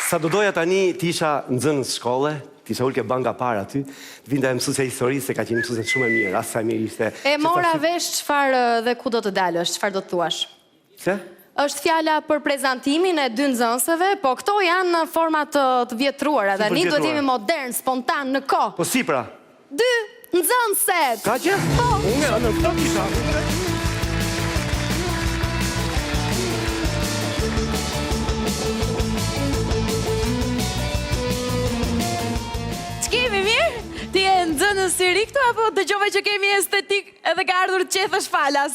Sa do doja tani t'isha nxënës shkolle, t'isha ullë ke banga para aty, t'vinda e mësusja historisë, se ka qenë mësusja shumë e mirë, asë sa mirë ishte... E mora vesh çfarë dhe ku do të dalësh, çfarë do të thuash? Se? Është fjala për prezantimin e 2 nxënësve, po këto janë në forma të vjetruara, dhe ni duhet jemi modern, spontan, në kohë. Po si pra? 2 nxënëset! Ka që? Po! Unë në këto kisha. Kemi mirë? Ti e nxënës si ri këtu, apo dëgjova që kemi estetik edhe ka ardhur të qethësh falas?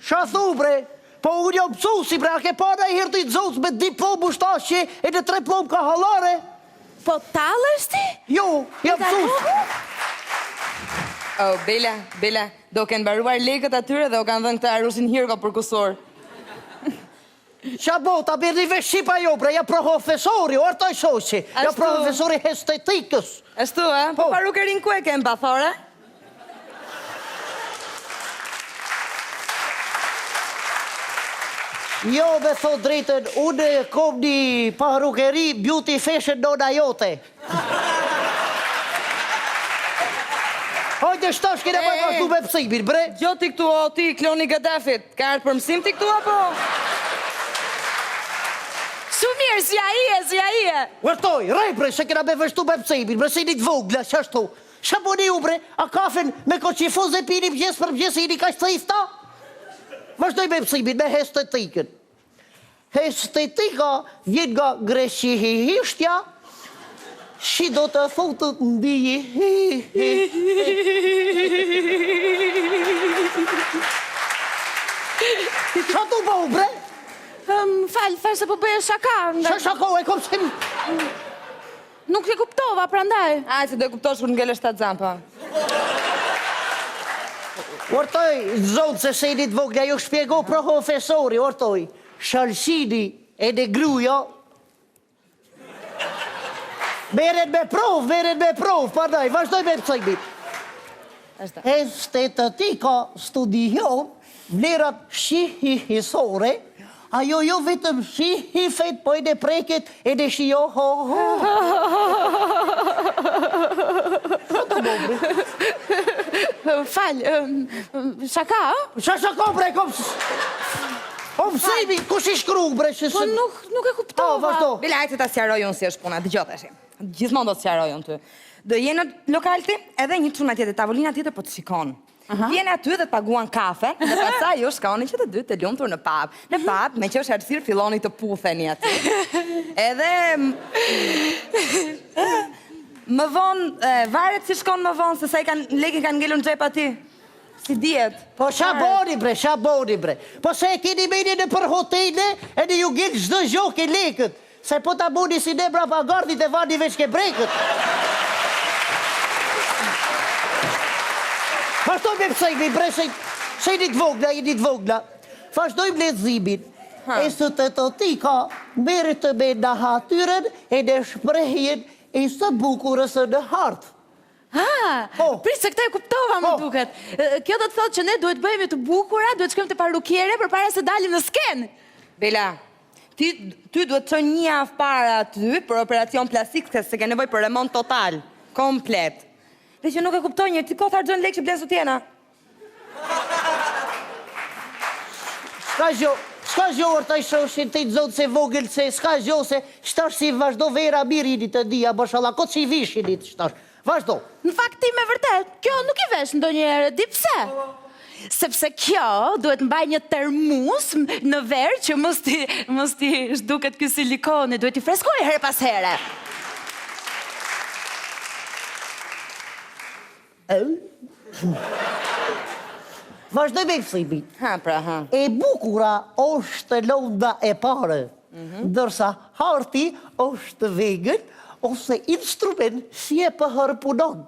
Qa thu, bre? Po unë jam mësusi, bre, a ke para i hirtë i dzoc me diplomë ushtashje e në 3 plomë ka halare? Po talësh ti? Jo, jam mësusi. Oh, Bela, do kënë baruar lekët atyre dhe o kanë dhënë këta arusin hirko për kusor. Qa bo, ta birni vesh Shqipa jo, bre, ja profesori, o artoj shoqi, ja profesori estetikës. Ashtu, a? Po parukerin ku e kemë bathore? Jo, me thot drejten, unë kom një parukeri beauty fashion nona jote. Hajde shtash kene me vazhdu me pësimin, bre. Gjo ti këtu, o ti, kloni Gaddafit, ka ardhë për mësim ti këtu, apo? Shumë mirë, si a i e. Vërtoj, rej, bre, se kena me vazhdu me pësimin, bre, si një të vogla, qashtu. Qa boni u, bre, a kafen me koqifuz e pini mëgjes për mëgjes i një ka shtrifta? Vazhdoj me pësimin, me estetikën. Estetika vjen nga greqihishtja, shi do të thotë ndiji. Qa tu bëhu, bre? Falë se po bëje shaka. Qa shako, e kom se... Nuk e kuptova, prandaj. A, se do e kuptosh kur ngele 7 zampa. Ortoj, zonë se se një të vogla, ju shpjego profesori, ortoj, shalsini e në gruja, meren me prov, pardaj, vazhdoj me pësajmit. Estetika studion, vlerat shqihisore, ajo jo vetëm shqihifet, po e në preket, e në shio, ho. Qa të bëbri? Falë, shaka, a? Shaka, bre, kom... O mësejmi, kush i shkru, bre, që Po nuk e kuptova. Vazhdo. Bela, hajtë ta sjaroj unë si është puna, dëgjot tash. Gjithmonë do të sjaroj unë ty. Do jenë në lokal ti, edhe një çuna tjetër, tavolina tjetër po të shikon. Vjen aty dhe të paguan kafe, dhe pastaj ju shkoni që të dy të lumtur në pub. Në pub, me që është arsir, filloni të putheni aty. Edhe... Më vonë, varet si shkon më vonë, se sa i lekin kanë ngelur në xhep aty. Si djetë. Po qa boni, bre. Po se e keni meni në për hotele, e në ju gjenë çdo gjok e lekët. Se po ta boni si ne brapa gardit e vani veç ke brekët. Vazhdoj me pësejmi, bre, se i një të vogla, Vazhdojmë leximin. E së të të tika, merët të me në hatyren e në shprehjen e së bukurës në hartë. Prisë se këta e kuptova më duket. Kjo do të thotë që ne duhet bëjmë të bukura, duhet shkojmë të parukjere për para se dalim në skenë. Bela, ty duhet të një javë para aty për operacion plastik, se ke nevoj për remont total, komplet. Dhe që nuk e kuptoj një, ti kohë harxhon lekë që blenë sutjena. Ska gjo orta i shoshin të i zonë se vogël se ska gjo se shtash si vazhdo vera mirinit të dia, bashalla, ko që i vishinit shtash. Vazhdo. Në fakt ti me vërtet, kjo nuk i vesh ndonjëherë, di pse? Sepse kjo duhet mbaj një termus në verë që mos ti zhduket ky silikoni, duhet i freskoj herë pas here. Vazhdoj me kësimin. Ha. E bukura është lënda e pare, ndërsa harti është vegën ose instrument si e përpunon.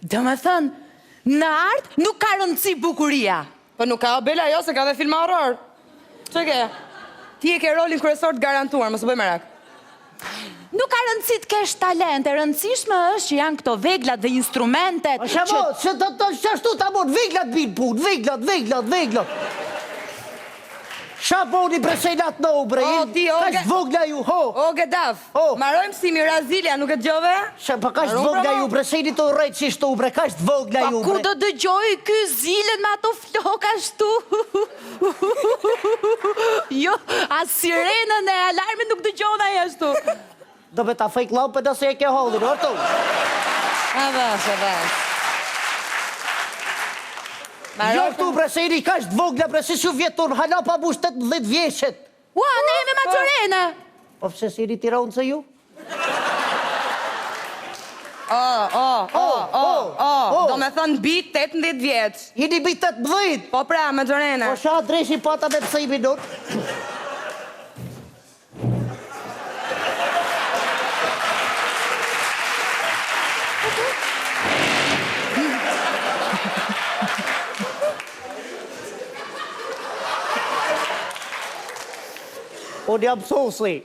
Do me thënë, në art nuk ka rëndësi bukuria. Po nuk ka, Bela, jo, se ka dhe film horror. Që ke? Ti e ke rolin kryesor të garantuar, mos u bëj merak. Nuk ka rëndësi të kesh talent, e rëndësishme është që janë këto veglat dhe instrumentet. Që ashtu ta mund, veglat bin pun, veglat. Qa boni bresenat në u bre? O, ti, o, Ka ge- vogla ju, ho? O, Gedaf, O. marojmë si Mirazilja, nuk e dëgjove? Pa ka vogla ju, bresenit të rejtë qishtu u bre, ka vogla Pa ju ku bre. do dëgjoj ky zilen me ato flok ashtu? Jo, as sirenën e alarmit nuk dëgjon ai ashtu. Do me ta fejk lampën nëse e ke hollin, orto? A vash, a vash. Jo këtu bresenit, ka vogla bre, si që vjetur, hala pa bush 18 vjeshet. Ua, ne jemi Macorena. Po pse si një tira unë se ju? Do me thënë bit 18 vjeç. Jeni bit 18. Po pra, me Gjorena. Po sha dreshi pata me pëse i minut. Unë jam sosi.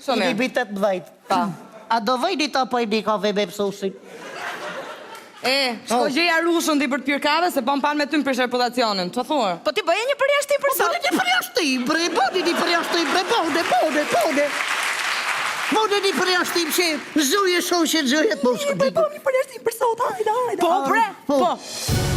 Shumë Jeni mirë. bit 18. Pa. A do vejni ta pa i një kafe me pësosin? Shko gjeja rushën ti për të pyrë kave, se po më panë me ty më për reputacionin. Që thua? Po ti bëje një përjashtim për sot. Bone një përjashtim, bre, bone një përjashtim, bre, bone. Bone një përjashtim që zuje shoqe, zuje të mos këpikë. Një përjashtim për sot, hajde. Po, bre, Po. po.